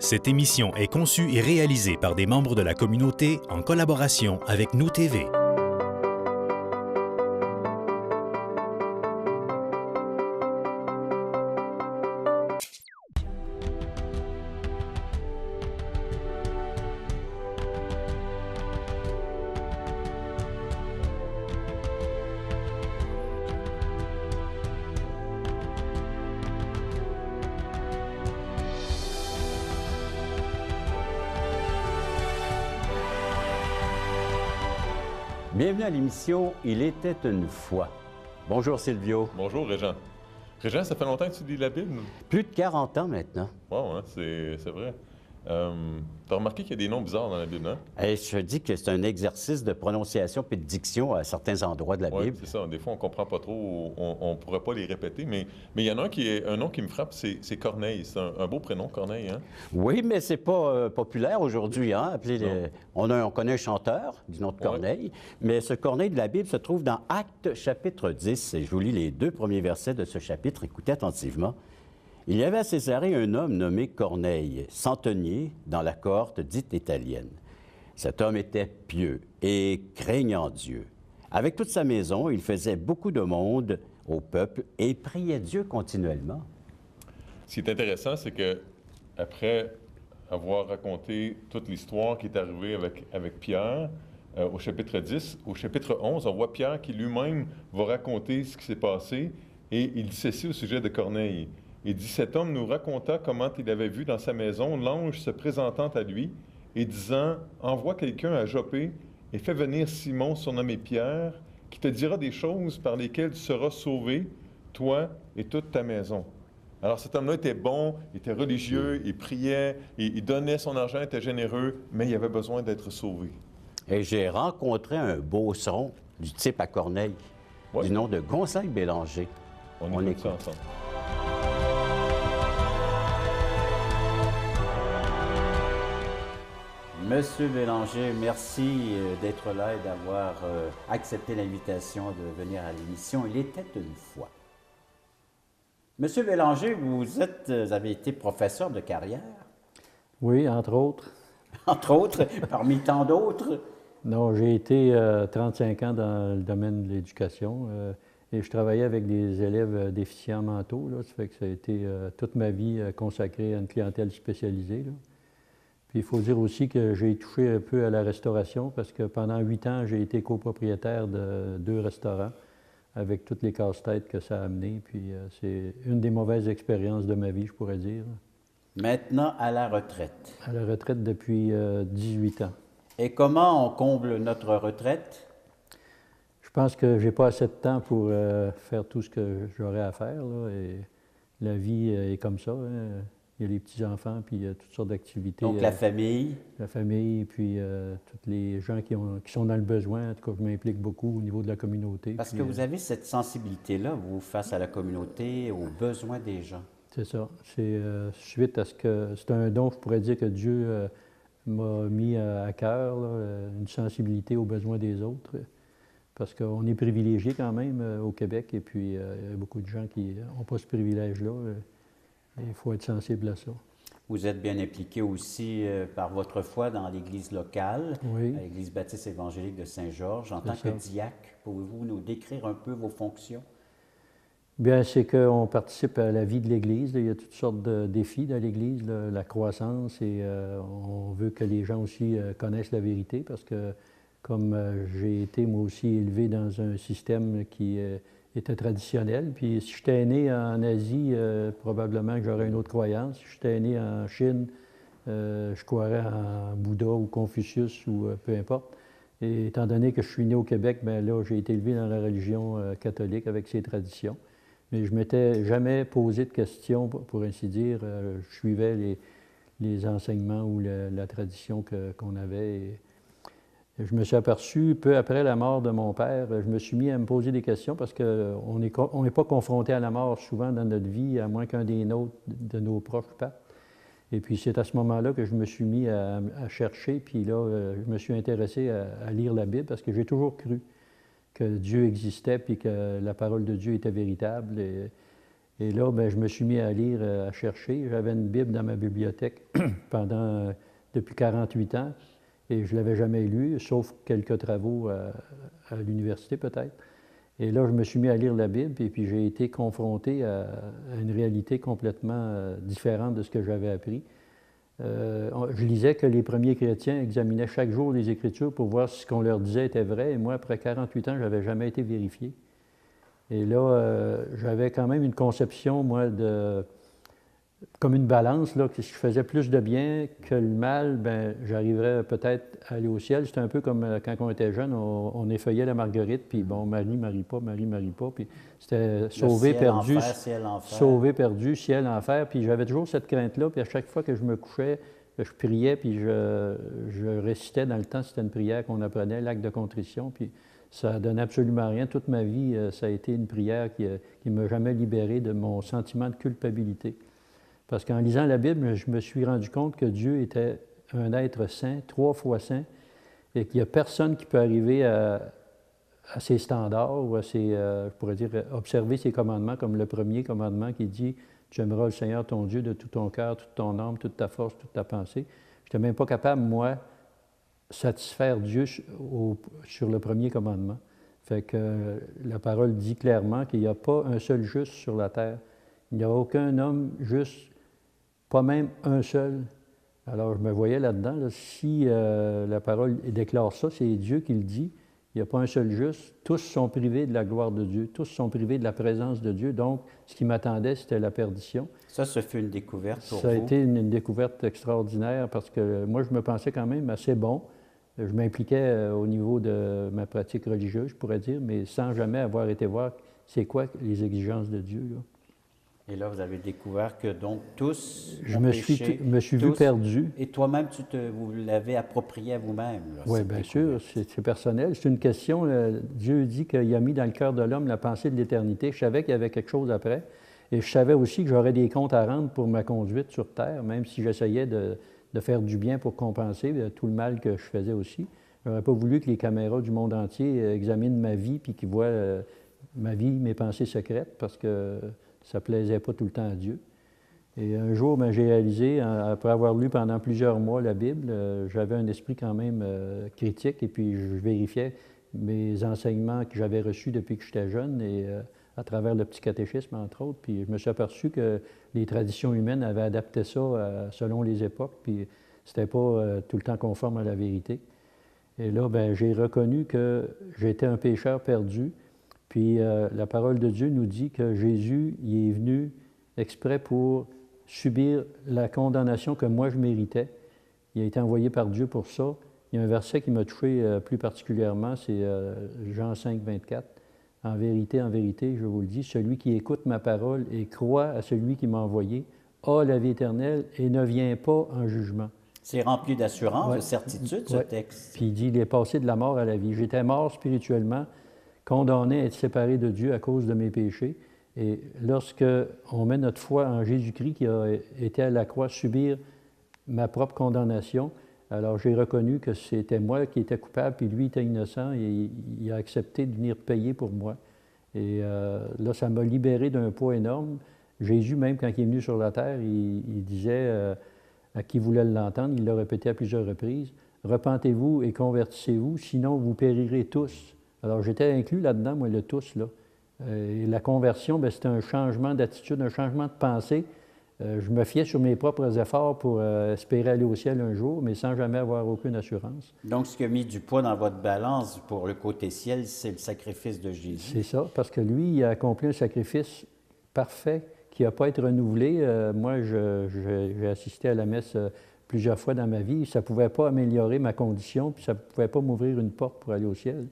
Cette émission est conçue et réalisée par des membres de la communauté en collaboration avec Nous TV. Bienvenue à l'émission « Il était une fois ». Bonjour Silvio. Bonjour Régent. Régent, ça fait longtemps que tu lis la Bible? Plus de 40 ans maintenant. Wow, hein, c'est vrai. Tu as remarqué qu'il y a des noms bizarres dans la Bible, hein? Et je dis que c'est un exercice de prononciation et de diction à certains endroits de la Oui, Bible. c'est ça. Des fois, on ne comprend pas trop, on ne pourrait pas les répéter, mais il y en a un qui est un nom qui me frappe, c'est Corneille. C'est un beau prénom, Corneille, hein? Oui, mais c'est pas populaire aujourd'hui, hein? On connaît un chanteur du nom de Corneille, mais ce Corneille de la Bible se trouve dans Actes chapitre 10. Et je vous lis les 2 premiers versets de ce chapitre. Écoutez attentivement. Il y avait à Césarée un homme nommé Corneille, centenier dans la cohorte dite italienne. Cet homme était pieux et craignant Dieu. Avec toute sa maison, il faisait beaucoup de monde au peuple et priait Dieu continuellement. Ce qui est intéressant, c'est que après avoir raconté toute l'histoire qui est arrivée avec Pierre, au chapitre 10, au chapitre 11, on voit Pierre qui lui-même va raconter ce qui s'est passé et il dit ceci au sujet de Corneille. Il dit, cet homme nous raconta comment il avait vu dans sa maison l'ange se présentant à lui et disant, envoie quelqu'un à Joppé et fais venir Simon, surnommé Pierre, qui te dira des choses par lesquelles tu seras sauvé, toi et toute ta maison. Alors cet homme-là était bon, il était religieux, il priait, il donnait son argent, il était généreux, mais il avait besoin d'être sauvé. Et j'ai rencontré un beauceron du type à Corneille, du nom de Gonzague Bélanger. On écoute ça ensemble. Monsieur Bélanger, merci d'être là et d'avoir accepté l'invitation de venir à l'émission. Il était une fois. Monsieur Bélanger, vous avez été professeur de carrière? Oui, entre autres. Entre autres, parmi tant d'autres? Non, j'ai été 35 ans dans le domaine de l'éducation et je travaillais avec des élèves déficients mentaux. Là, ça fait que ça a été toute ma vie consacrée à une clientèle spécialisée. Là. Puis il faut dire aussi que j'ai touché un peu à la restauration parce que pendant 8 ans, j'ai été copropriétaire de 2 restaurants avec toutes les casse-têtes que ça a amené. Puis c'est une des mauvaises expériences de ma vie, je pourrais dire. Maintenant, à la retraite. À la retraite depuis 18 ans. Et comment on comble notre retraite? Je pense que j'ai pas assez de temps pour faire tout ce que j'aurais à faire. Là, et la vie est comme ça. Hein. Il y a les petits-enfants, puis toutes sortes d'activités. Donc la famille? La famille, puis tous les gens qui sont dans le besoin. En tout cas, je m'implique beaucoup au niveau de la communauté. Parce que vous avez cette sensibilité-là, vous, face à la communauté, aux besoins des gens. C'est ça. C'est suite à ce que... C'est un don, je pourrais dire, que Dieu m'a mis à cœur, là, une sensibilité aux besoins des autres. Parce qu'on est privilégié quand même au Québec, et puis il y a beaucoup de gens qui n'ont pas ce privilège-là. Il faut être sensible à ça. Vous êtes bien impliqué aussi par votre foi dans l'Église locale, oui. l'Église baptiste évangélique de Saint-Georges. En tant que diacre, pouvez-vous nous décrire un peu vos fonctions? Bien, c'est qu'on participe à la vie de l'Église. Il y a toutes sortes de défis dans l'Église, la croissance, et on veut que les gens aussi connaissent la vérité, parce que comme j'ai été moi aussi élevé dans un système qui était traditionnel, puis si j'étais né en Asie, probablement que j'aurais une autre croyance. Si j'étais né en Chine, je croirais en Bouddha ou Confucius ou peu importe. Et étant donné que je suis né au Québec, bien là, j'ai été élevé dans la religion catholique avec ses traditions. Mais je ne m'étais jamais posé de questions, pour ainsi dire. Je suivais les enseignements ou la tradition qu'on avait. Et je me suis aperçu, peu après la mort de mon père, je me suis mis à me poser des questions parce qu'on n'est pas confronté à la mort souvent dans notre vie, à moins qu'un des nôtres, de nos proches parte. Et puis c'est à ce moment-là que je me suis mis à chercher, puis là, je me suis intéressé à lire la Bible parce que j'ai toujours cru que Dieu existait puis que la parole de Dieu était véritable. Et là, ben, je me suis mis à lire, à chercher. J'avais une Bible dans ma bibliothèque depuis 48 ans et je ne l'avais jamais lue, sauf quelques travaux à l'université peut-être. Et là, je me suis mis à lire la Bible et puis j'ai été confronté à une réalité complètement différente de ce que j'avais appris. Je lisais que les premiers chrétiens examinaient chaque jour les Écritures pour voir si ce qu'on leur disait était vrai. Et moi, après 48 ans, je n'avais jamais été vérifié. Et là, j'avais quand même une conception, moi, comme une balance, là, que si je faisais plus de bien que le mal, ben j'arriverais peut-être à aller au ciel. C'était un peu comme quand on était jeune, on effeuillait la marguerite, puis bon, Marie, marie pas, puis c'était sauvé, perdu, sauvé, perdu, ciel, enfer. Puis j'avais toujours cette crainte-là, puis à chaque fois que je me couchais, je priais, puis je récitais dans le temps, c'était une prière qu'on apprenait, l'acte de contrition, puis ça ne donnait absolument rien. Toute ma vie, ça a été une prière qui ne m'a jamais libéré de mon sentiment de culpabilité. Parce qu'en lisant la Bible, je me suis rendu compte que Dieu était un être saint, 3 fois saint, et qu'il n'y a personne qui peut arriver à ses standards ou à ses, je pourrais dire, observer ses commandements, comme le premier commandement qui dit « Tu aimeras le Seigneur ton Dieu de tout ton cœur, toute ton âme, toute ta force, toute ta pensée ». Je n'étais même pas capable, moi, satisfaire Dieu sur le premier commandement. Fait que la parole dit clairement qu'il n'y a pas un seul juste sur la terre. Il n'y a aucun homme juste, pas même un seul. Alors je me voyais là-dedans, là, si la parole déclare ça, c'est Dieu qui le dit, il n'y a pas un seul juste. Tous sont privés de la gloire de Dieu, tous sont privés de la présence de Dieu. Donc, ce qui m'attendait, c'était la perdition. Ça, ce fut une découverte pour vous? Ça a été une découverte extraordinaire parce que moi, je me pensais quand même assez bon. Je m'impliquais au niveau de ma pratique religieuse, je pourrais dire, mais sans jamais avoir été voir c'est quoi les exigences de Dieu, là. Et là, vous avez découvert que donc tous je me suis vu perdu. Et toi-même, vous l'avez approprié à vous-même. Oui, bien sûr, c'est personnel. C'est une question. Dieu dit qu'il a mis dans le cœur de l'homme la pensée de l'éternité. Je savais qu'il y avait quelque chose après. Et je savais aussi que j'aurais des comptes à rendre pour ma conduite sur terre, même si j'essayais de faire du bien pour compenser tout le mal que je faisais aussi. Je n'aurais pas voulu que les caméras du monde entier examinent ma vie puis qu'ils voient ma vie, mes pensées secrètes, parce que ça ne plaisait pas tout le temps à Dieu. Et un jour, j'ai réalisé, après avoir lu pendant plusieurs mois la Bible, j'avais un esprit quand même critique, et puis je vérifiais mes enseignements que j'avais reçus depuis que j'étais jeune, et à travers le petit catéchisme, entre autres, puis je me suis aperçu que les traditions humaines avaient adapté ça selon les époques, puis c'était pas tout le temps conforme à la vérité. Et là, j'ai reconnu que j'étais un pécheur perdu. Puis la parole de Dieu nous dit que Jésus il est venu exprès pour subir la condamnation que moi je méritais. Il a été envoyé par Dieu pour ça. Il y a un verset qui m'a touché plus particulièrement, c'est Jean 5, 24. En vérité, je vous le dis, celui qui écoute ma parole et croit à celui qui m'a envoyé a la vie éternelle et ne vient pas en jugement. C'est rempli d'assurance, de certitude, ce texte. Puis il dit, il est passé de la mort à la vie. J'étais mort spirituellement, condamné à être séparé de Dieu à cause de mes péchés. Et lorsque on met notre foi en Jésus-Christ qui a été à la croix subir ma propre condamnation, alors j'ai reconnu que c'était moi qui étais coupable, puis lui était innocent, et il a accepté de venir payer pour moi. Et là, ça m'a libéré d'un poids énorme. Jésus, même quand il est venu sur la terre, il disait à qui voulait l'entendre, il l'a répété à plusieurs reprises, « Repentez-vous et convertissez-vous, sinon vous périrez tous. » Alors, j'étais inclus là-dedans, moi, le tous, là. Et la conversion, c'était un changement d'attitude, un changement de pensée. Je me fiais sur mes propres efforts pour espérer aller au ciel un jour, mais sans jamais avoir aucune assurance. Donc, ce qui a mis du poids dans votre balance pour le côté ciel, c'est le sacrifice de Jésus. C'est ça, parce que lui, il a accompli un sacrifice parfait qui n'a pas à être renouvelé. Moi, j'ai assisté à la messe plusieurs fois dans ma vie. Ça ne pouvait pas améliorer ma condition, puis ça ne pouvait pas m'ouvrir une porte pour aller au ciel.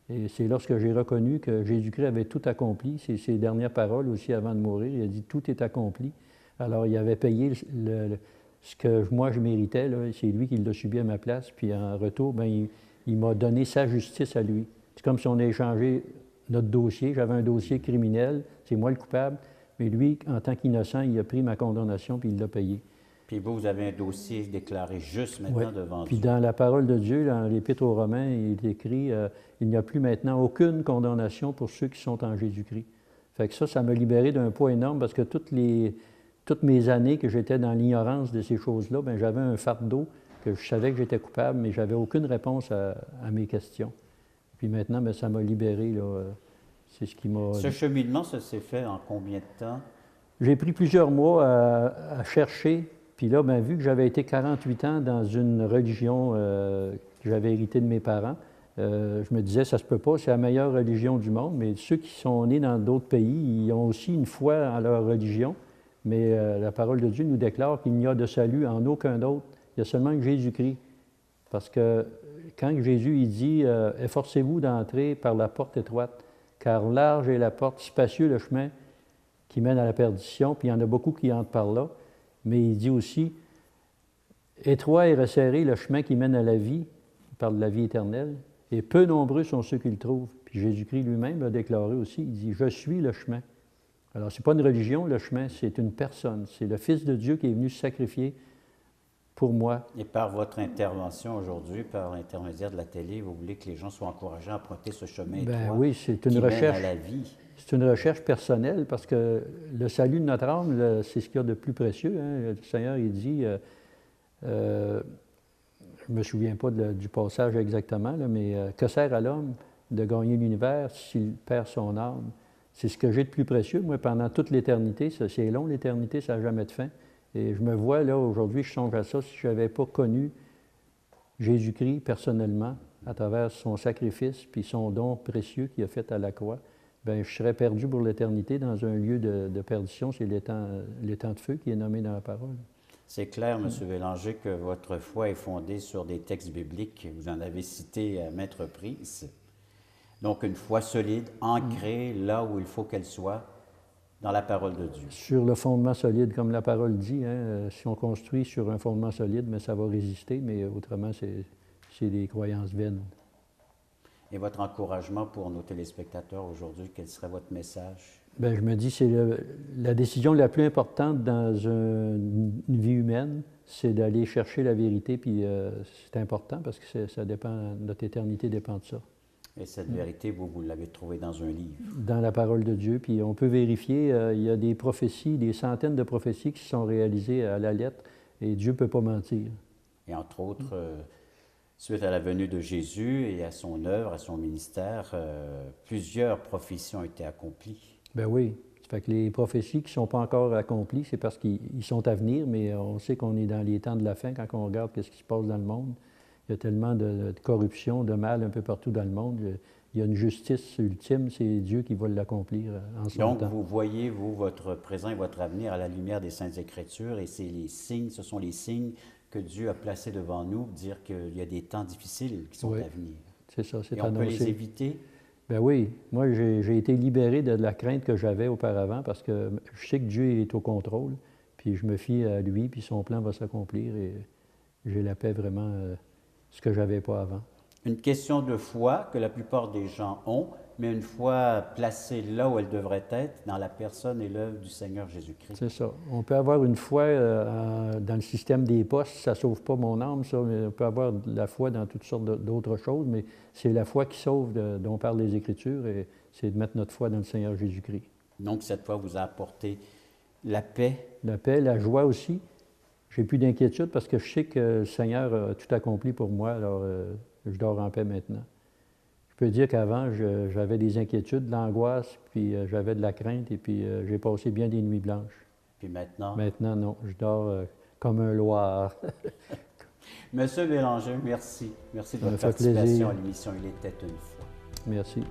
Et c'est lorsque j'ai reconnu que Jésus-Christ avait tout accompli. C'est ses dernières paroles aussi avant de mourir. Il a dit « Tout est accompli ». Alors, il avait payé ce que moi je méritais. C'est lui qui l'a subi à ma place. Puis en retour, il m'a donné sa justice à lui. C'est comme si on a échangé notre dossier. J'avais un dossier criminel. C'est moi le coupable. Mais lui, en tant qu'innocent, il a pris ma condamnation puis il l'a payé. Puis vous avez un dossier déclaré juste maintenant devant Puis Dieu. dans la parole de Dieu, dans l'Épître aux Romains, il est écrit il n'y a plus maintenant aucune condamnation pour ceux qui sont en Jésus-Christ. Fait que ça m'a libéré d'un poids énorme parce que toutes mes années que j'étais dans l'ignorance de ces choses-là, bien, j'avais un fardeau que je savais que j'étais coupable, mais je n'avais aucune réponse à mes questions. Puis maintenant, bien, ça m'a libéré, là. C'est ce qui m'a... Ce cheminement, ça s'est fait en combien de temps? J'ai pris plusieurs mois à chercher. Puis là, bien, vu que j'avais été 48 ans dans une religion que j'avais héritée de mes parents, je me disais, ça se peut pas, c'est la meilleure religion du monde, mais ceux qui sont nés dans d'autres pays, ils ont aussi une foi en leur religion, mais la parole de Dieu nous déclare qu'il n'y a de salut en aucun autre, il y a seulement que Jésus-Christ. Parce que quand Jésus il dit « Efforcez-vous d'entrer par la porte étroite, car large est la porte, spacieux le chemin qui mène à la perdition, puis il y en a beaucoup qui entrent par là. » Mais il dit aussi « Étroit et resserré le chemin qui mène à la vie, il parle de la vie éternelle, et peu nombreux sont ceux qui le trouvent. » Puis Jésus-Christ lui-même l'a déclaré aussi, il dit « Je suis le chemin. » Alors, ce n'est pas une religion, le chemin, c'est une personne. C'est le Fils de Dieu qui est venu se sacrifier pour moi. Et par votre intervention aujourd'hui, par l'intermédiaire de la télé, vous voulez que les gens soient encouragés à emprunter ce chemin étroit Oui, c'est une qui recherche. mène à la vie. C'est une recherche personnelle parce que le salut de notre âme, c'est ce qu'il y a de plus précieux. Hein. Le Seigneur, il dit, je ne me souviens pas du passage exactement, là, mais que sert à l'homme de gagner l'univers s'il perd son âme? C'est ce que j'ai de plus précieux, moi, pendant toute l'éternité. C'est long, l'éternité, ça n'a jamais de fin. Et je me vois, là, aujourd'hui, je songe à ça, si je n'avais pas connu Jésus-Christ personnellement, à travers son sacrifice, puis son don précieux qu'il a fait à la croix, bien, je serais perdu pour l'éternité dans un lieu de perdition. C'est l'étang de feu qui est nommé dans la parole. C'est clair, M. Bélanger, que votre foi est fondée sur des textes bibliques. Vous en avez cité à maintes reprises. Donc, une foi solide, ancrée là où il faut qu'elle soit, dans la parole de Dieu. Sur le fondement solide, comme la parole dit, hein, si on construit sur un fondement solide, mais ça va résister, mais autrement, c'est des croyances vaines. Et votre encouragement pour nos téléspectateurs aujourd'hui, quel serait votre message? Bien, je me dis, c'est la décision la plus importante dans une vie humaine, c'est d'aller chercher la vérité, puis c'est important parce que ça dépend, notre éternité dépend de ça. Et cette vérité, vous l'avez trouvée dans un livre? Dans la parole de Dieu, puis on peut vérifier, il y a des prophéties, des centaines de prophéties qui sont réalisées à la lettre, et Dieu ne peut pas mentir. Et entre autres, suite à la venue de Jésus et à son œuvre, à son ministère, plusieurs prophéties ont été accomplies. Ben oui. Ça fait que les prophéties qui ne sont pas encore accomplies, c'est parce qu'ils sont à venir, mais on sait qu'on est dans les temps de la fin quand on regarde ce qui se passe dans le monde. Il y a tellement de corruption, de mal un peu partout dans le monde. Il y a une justice ultime, c'est Dieu qui va l'accomplir en son temps. Donc, vous voyez, vous, votre présent et votre avenir à la lumière des Saintes Écritures, et c'est les signes, ce sont les signes que Dieu a placés devant nous, pour dire qu'il y a des temps difficiles qui sont à venir. C'est ça, c'est et on annoncé. peut les éviter? Ben oui. Moi, j'ai été libéré de la crainte que j'avais auparavant parce que je sais que Dieu est au contrôle, puis je me fie à lui, puis son plan va s'accomplir, et j'ai la paix vraiment... ce que je n'avais pas avant. Une question de foi que la plupart des gens ont, mais une foi placée là où elle devrait être, dans la personne et l'œuvre du Seigneur Jésus-Christ. C'est ça. On peut avoir une foi dans le système des postes, ça ne sauve pas mon âme, ça, mais on peut avoir de la foi dans toutes sortes d'autres choses, mais c'est la foi qui sauve dont parlent les Écritures, et c'est de mettre notre foi dans le Seigneur Jésus-Christ. Donc, cette foi vous a apporté la paix? La paix, la joie aussi. J'ai plus d'inquiétude parce que je sais que le Seigneur a tout accompli pour moi, alors je dors en paix maintenant. Je peux dire qu'avant, j'avais des inquiétudes, de l'angoisse, puis j'avais de la crainte, et puis j'ai passé bien des nuits blanches. Puis maintenant? Maintenant, non. Je dors comme un loir. Monsieur Bélanger, merci. Merci de votre Ça me fait participation plaisir. à l'émission Il était une fois. Merci.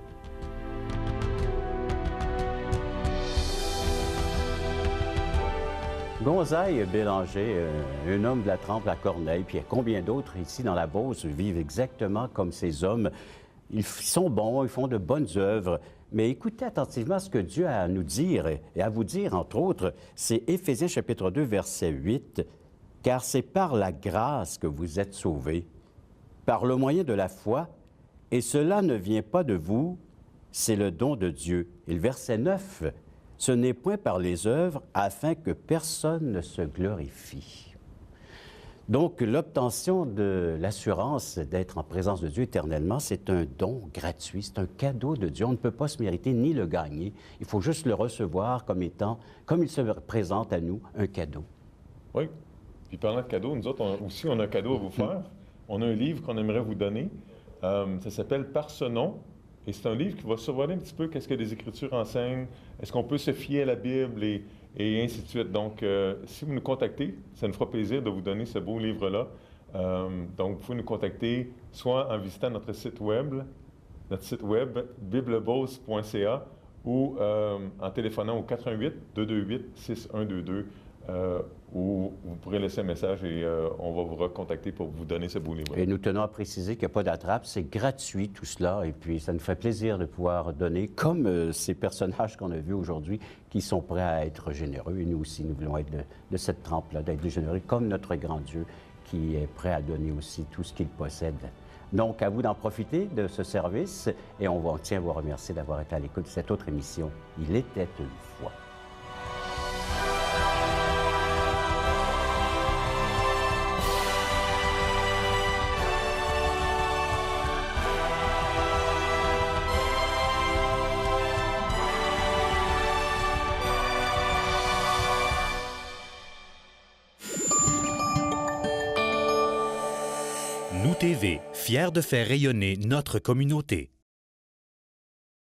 Gonzaille Bélanger, un homme de la trempe à Corneille, puis il y a combien d'autres ici dans la Beauce vivent exactement comme ces hommes. Ils sont bons, ils font de bonnes œuvres, mais écoutez attentivement ce que Dieu a à nous dire et à vous dire, entre autres, c'est Éphésiens chapitre 2, verset 8, « Car c'est par la grâce que vous êtes sauvés, par le moyen de la foi, et cela ne vient pas de vous, c'est le don de Dieu. » Et le verset 9, « Ce n'est point par les œuvres, afin que personne ne se glorifie. » Donc, l'obtention de l'assurance d'être en présence de Dieu éternellement, c'est un don gratuit, c'est un cadeau de Dieu. On ne peut pas se mériter ni le gagner. Il faut juste le recevoir comme étant, comme il se présente à nous, un cadeau. Oui. Puis parlant de cadeaux, nous autres, on a un cadeau à vous faire. On a un livre qu'on aimerait vous donner. Ça s'appelle Par ce nom. Et c'est un livre qui va survoler un petit peu qu'est-ce que les Écritures enseignent, est-ce qu'on peut se fier à la Bible et ainsi de suite. Donc, si vous nous contactez, ça nous fera plaisir de vous donner ce beau livre-là. Donc, vous pouvez nous contacter soit en visitant notre site web biblebose.ca ou en téléphonant au 88-228-6122 où vous pourrez laisser un message et on va vous recontacter pour vous donner ce beau livre. Et nous tenons à préciser qu'il n'y a pas d'attrape, c'est gratuit tout cela, et puis ça nous fait plaisir de pouvoir donner, comme ces personnages qu'on a vus aujourd'hui, qui sont prêts à être généreux, et nous aussi, nous voulons être de cette trempe-là, d'être généreux, comme notre grand Dieu, qui est prêt à donner aussi tout ce qu'il possède. Donc, à vous d'en profiter de ce service, et on tient à vous remercier d'avoir été à l'écoute de cette autre émission. Il était une fois. Nous TV, fiers de faire rayonner notre communauté.